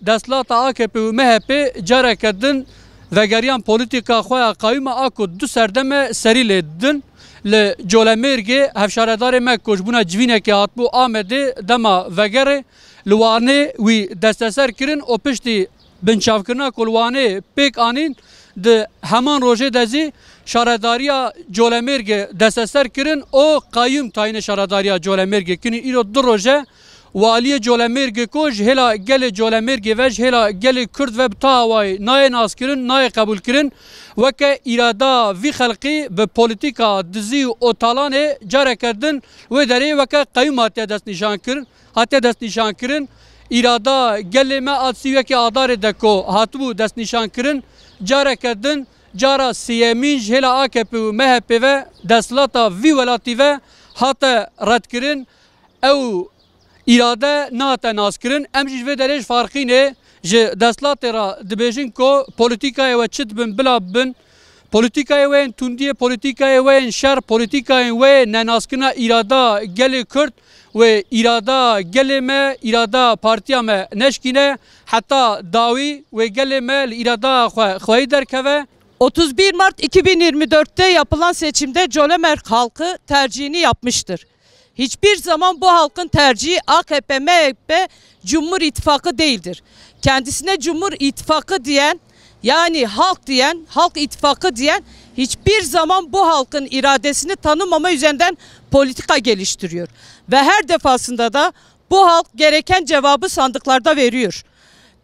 دستلات AKP و MHP جارکدن وگریان پولیتیکا خواه قایم آکو دو سردم سری لیدن لجولمرگی هفشاردار ما کشبونا جوینه که هاتبو آمده دما وگره لوانه وی دستسر کرن و پشتی بنچاف کرنا کلوانه پیک آنین ده همان روژه دزی شارداریا جولمرگ دستسر کرن او قایم تاین شارداریا جولمرگ کنی ایرو دو روژه والی جولمرگ کوج هلا گل جولمرگ وج هلا گل کرد و بتاوای نای ناس کرن نای قبول کرن وکه ارادا وی خلقی به پولیتیکا دزی و تالانه جاره کردن و داره وکه قایم هاتی دست نشان کرن ارادا گل ما آتسیوه که آدار دکو هاتبو دست نشان کرن جاره کردن جارا سیمینج هلا AKP و MHP و دستلاتا وی ولاتی و هاتا رد کرن او اراده ناتا ناس کرن امجیش و درش فرقینه جه دستلات را دبیجن کو پولیتیکای و چت بن بلا بن پولیتیکای و توندی پولیتیکای و شر پولیتیکای و نناسکنا اراده گل کرد و اراده گل ما اراده پارتیا ما نشکینه حتی داوی و گل ما اراده خواهی درکوه. 31 Mart 2024'te yapılan seçimde Jolimerk halkı tercihini yapmıştır. Hiçbir zaman bu halkın tercihi AKP, MHP, Cumhur İttifakı değildir. Kendisine Cumhur İttifakı diyen, yani halk diyen, Halk İttifakı diyen hiçbir zaman bu halkın iradesini tanımama üzerinden politika geliştiriyor. Ve her defasında da bu halk gereken cevabı sandıklarda veriyor.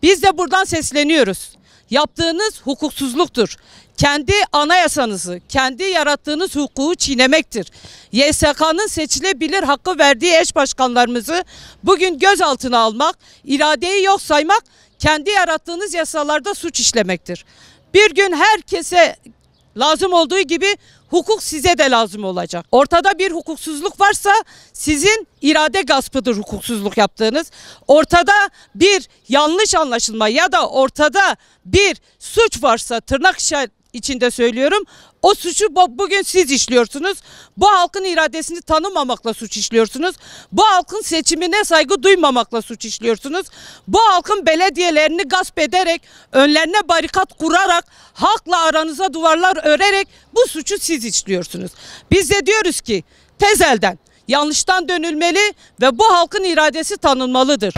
Biz de buradan sesleniyoruz. Yaptığınız hukuksuzluktur. Kendi anayasanızı, kendi yarattığınız hukuku çiğnemektir. YSK'nın seçilebilir hakkı verdiği eş başkanlarımızı bugün gözaltına almak, iradeyi yok saymak, kendi yarattığınız yasalarda suç işlemektir. Bir gün herkese lazım olduğu gibi hukuk size de lazım olacak. Ortada bir hukuksuzluk varsa sizin irade gaspıdır hukuksuzluk yaptığınız. Ortada bir yanlış anlaşılma ya da ortada bir suç varsa tırnak içinde söylüyorum. O suçu bugün siz işliyorsunuz. Bu halkın iradesini tanımamakla suç işliyorsunuz. Bu halkın seçimine saygı duymamakla suç işliyorsunuz. Bu halkın belediyelerini gasp ederek, önlerine barikat kurarak, halkla aranıza duvarlar örerek bu suçu siz işliyorsunuz. Biz de diyoruz ki tez elden yanlıştan dönülmeli ve bu halkın iradesi tanınmalıdır.